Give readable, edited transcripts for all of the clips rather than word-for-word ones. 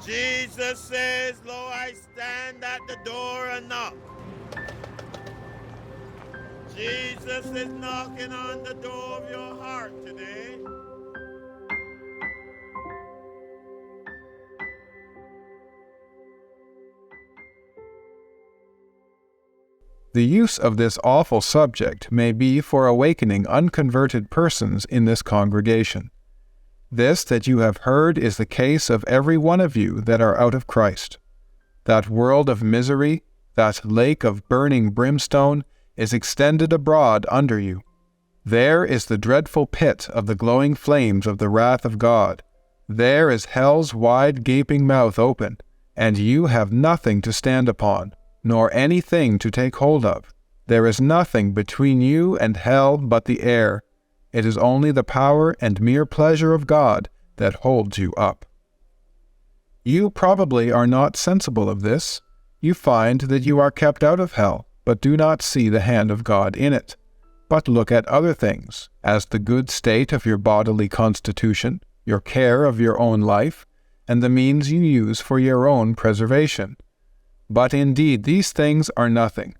Jesus says, "Lo, I stand at the door and knock." Jesus is knocking on the door of your heart today. The use of this awful subject may be for awakening unconverted persons in this congregation. This that you have heard is the case of every one of you that are out of Christ. That world of misery, that lake of burning brimstone, is extended abroad under you. There is the dreadful pit of the glowing flames of the wrath of God. There is hell's wide gaping mouth open, and you have nothing to stand upon, nor anything to take hold of. There is nothing between you and hell but the air. It is only the power and mere pleasure of God that holds you up. You probably are not sensible of this. You find that you are kept out of hell, but do not see the hand of God in it. But look at other things, as the good state of your bodily constitution, your care of your own life, and the means you use for your own preservation. But indeed these things are nothing.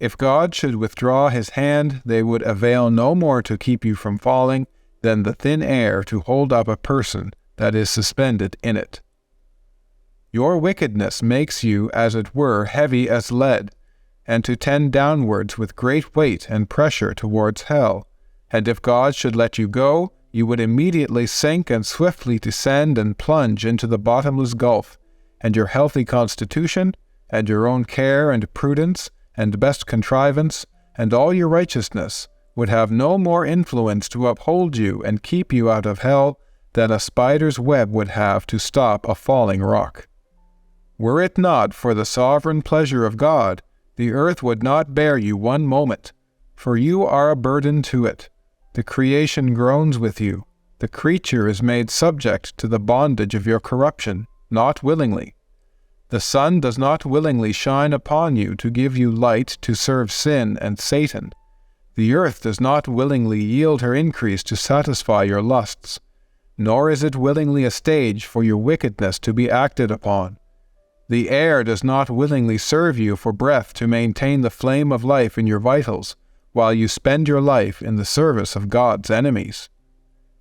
If God should withdraw his hand, they would avail no more to keep you from falling than the thin air to hold up a person that is suspended in it. Your wickedness makes you, as it were, heavy as lead, and to tend downwards with great weight and pressure towards hell. And if God should let you go, you would immediately sink and swiftly descend and plunge into the bottomless gulf, and your healthy constitution, and your own care and prudence, and best contrivance, and all your righteousness, would have no more influence to uphold you and keep you out of hell than a spider's web would have to stop a falling rock. Were it not for the sovereign pleasure of God, the earth would not bear you one moment, for you are a burden to it. The creation groans with you. The creature is made subject to the bondage of your corruption, not willingly. The sun does not willingly shine upon you to give you light to serve sin and Satan. The earth does not willingly yield her increase to satisfy your lusts, nor is it willingly a stage for your wickedness to be acted upon. The air does not willingly serve you for breath to maintain the flame of life in your vitals, while you spend your life in the service of God's enemies.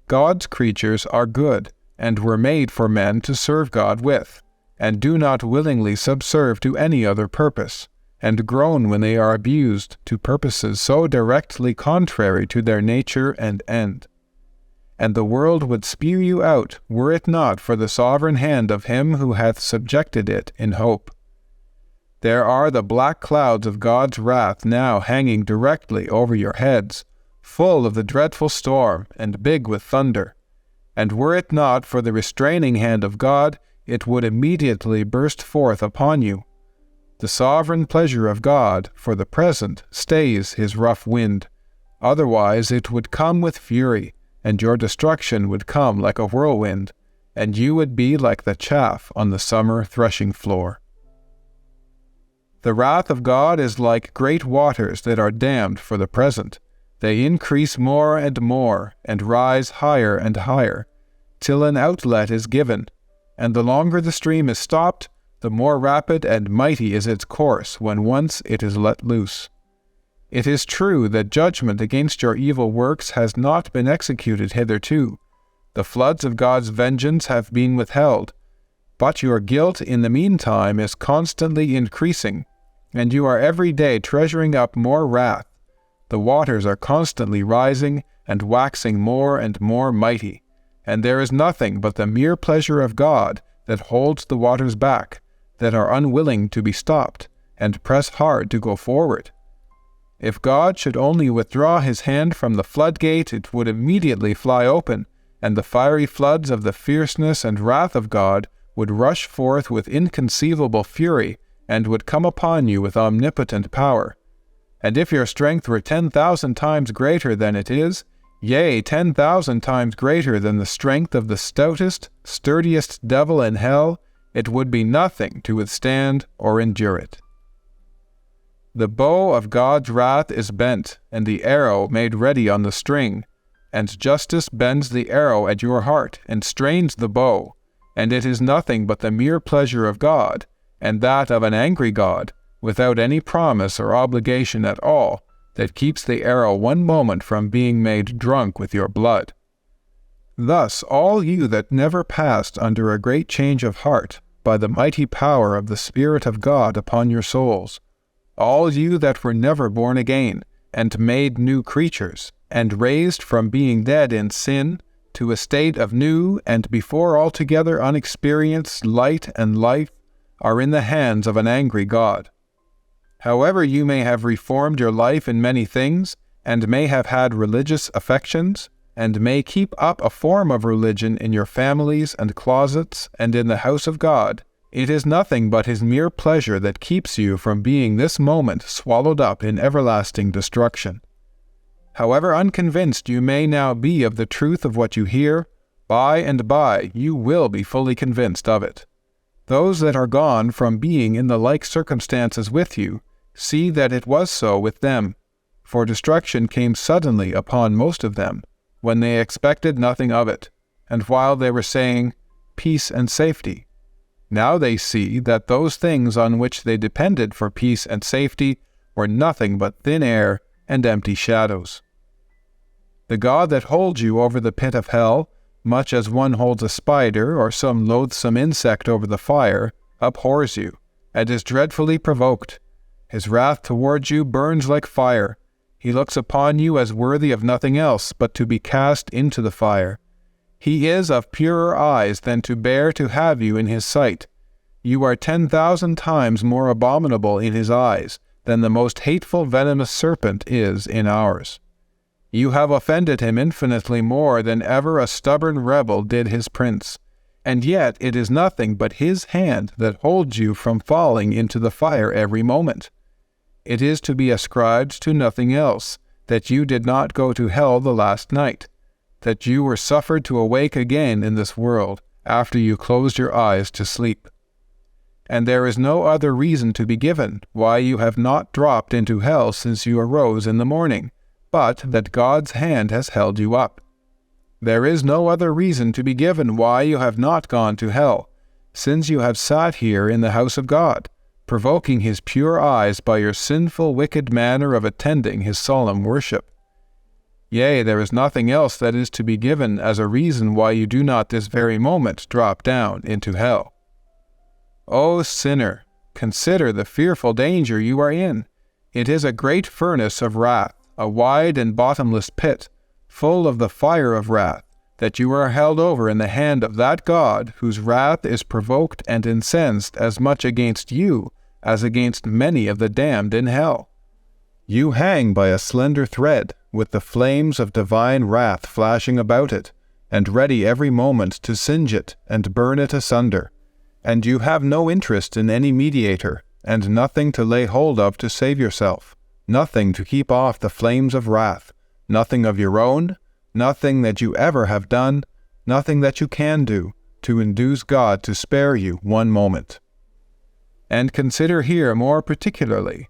God's creatures are good, and were made for men to serve God with, and do not willingly subserve to any other purpose, and groan when they are abused to purposes so directly contrary to their nature and end. And the world would spew you out, were it not for the sovereign hand of him who hath subjected it in hope. There are the black clouds of God's wrath now hanging directly over your heads, full of the dreadful storm, and big with thunder. And were it not for the restraining hand of God, it would immediately burst forth upon you. The sovereign pleasure of God, for the present, stays his rough wind. Otherwise it would come with fury, and your destruction would come like a whirlwind, and you would be like the chaff on the summer threshing floor. The wrath of God is like great waters that are dammed for the present. They increase more and more, and rise higher and higher, till an outlet is given, and the longer the stream is stopped, the more rapid and mighty is its course when once it is let loose. It is true that judgment against your evil works has not been executed hitherto. The floods of God's vengeance have been withheld, but your guilt in the meantime is constantly increasing, and you are every day treasuring up more wrath. The waters are constantly rising and waxing more and more mighty, and there is nothing but the mere pleasure of God that holds the waters back, that are unwilling to be stopped, and press hard to go forward. If God should only withdraw his hand from the floodgate, it would immediately fly open, and the fiery floods of the fierceness and wrath of God would rush forth with inconceivable fury, and would come upon you with omnipotent power. And if your strength were 10,000 times greater than it is, yea, 10,000 times greater than the strength of the stoutest, sturdiest devil in hell, it would be nothing to withstand or endure it. The bow of God's wrath is bent, and the arrow made ready on the string, and justice bends the arrow at your heart, and strains the bow, and it is nothing but the mere pleasure of God, and that of an angry God, without any promise or obligation at all, that keeps the arrow one moment from being made drunk with your blood. Thus all you that never passed under a great change of heart, by the mighty power of the Spirit of God upon your souls, all you that were never born again, and made new creatures, and raised from being dead in sin, to a state of new and before altogether unexperienced light and life, are in the hands of an angry God. However you may have reformed your life in many things, and may have had religious affections, and may keep up a form of religion in your families and closets and in the house of God, it is nothing but his mere pleasure that keeps you from being this moment swallowed up in everlasting destruction. However unconvinced you may now be of the truth of what you hear, by and by you will be fully convinced of it. Those that are gone from being in the like circumstances with you, see that it was so with them, for destruction came suddenly upon most of them, when they expected nothing of it, and while they were saying, peace and safety. Now they see that those things on which they depended for peace and safety were nothing but thin air and empty shadows. The God that holds you over the pit of hell, much as one holds a spider or some loathsome insect over the fire, abhors you, and is dreadfully provoked. His wrath towards you burns like fire. He looks upon you as worthy of nothing else but to be cast into the fire. He is of purer eyes than to bear to have you in his sight. You are 10,000 times more abominable in his eyes than the most hateful venomous serpent is in ours. You have offended him infinitely more than ever a stubborn rebel did his prince, and yet it is nothing but his hand that holds you from falling into the fire every moment. It is to be ascribed to nothing else that you did not go to hell the last night, that you were suffered to awake again in this world after you closed your eyes to sleep. And there is no other reason to be given why you have not dropped into hell since you arose in the morning, but that God's hand has held you up. There is no other reason to be given why you have not gone to hell, since you have sat here in the house of God, provoking his pure eyes by your sinful, wicked manner of attending his solemn worship. Yea, there is nothing else that is to be given as a reason why you do not this very moment drop down into hell. O sinner, consider the fearful danger you are in. It is a great furnace of wrath, a wide and bottomless pit, full of the fire of wrath, that you are held over in the hand of that God whose wrath is provoked and incensed as much against you as against many of the damned in hell. You hang by a slender thread, with the flames of divine wrath flashing about it, and ready every moment to singe it and burn it asunder. And you have no interest in any mediator, and nothing to lay hold of to save yourself, nothing to keep off the flames of wrath, nothing of your own, nothing that you ever have done, nothing that you can do, to induce God to spare you one moment. And consider here more particularly,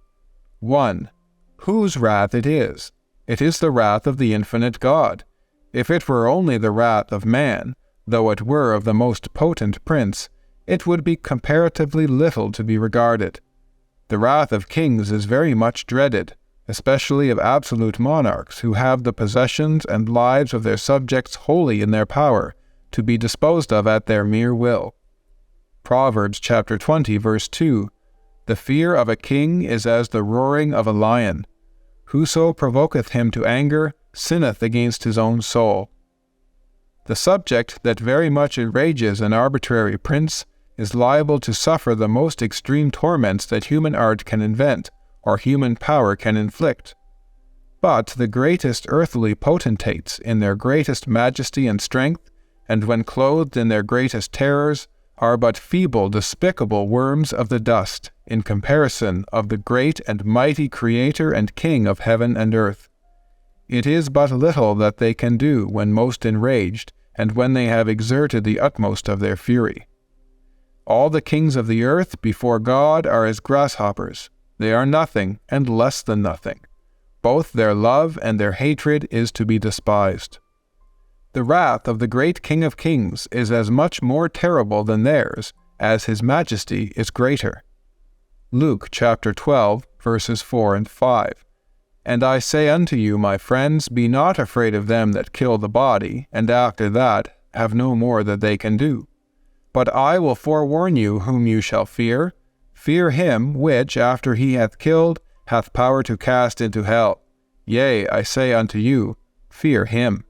1. Whose wrath it is. It is the wrath of the infinite God. If it were only the wrath of man, though it were of the most potent prince, it would be comparatively little to be regarded. The wrath of kings is very much dreaded, especially of absolute monarchs who have the possessions and lives of their subjects wholly in their power, to be disposed of at their mere will. Proverbs chapter 20, verse 2, The fear of a king is as the roaring of a lion. Whoso provoketh him to anger sinneth against his own soul. The subject that very much enrages an arbitrary prince is liable to suffer the most extreme torments that human art can invent, or human power can inflict. But the greatest earthly potentates, in their greatest majesty and strength, and when clothed in their greatest terrors, are but feeble, despicable worms of the dust, in comparison of the great and mighty Creator and King of heaven and earth. It is but little that they can do when most enraged, and when they have exerted the utmost of their fury. All the kings of the earth before God are as grasshoppers. They are nothing and less than nothing. Both their love and their hatred is to be despised. The wrath of the great King of kings is as much more terrible than theirs, as his majesty is greater. Luke chapter 12, verses 4 and 5. And I say unto you, my friends, be not afraid of them that kill the body, and after that have no more that they can do. But I will forewarn you whom you shall fear. Fear him which, after he hath killed, hath power to cast into hell. Yea, I say unto you, fear him.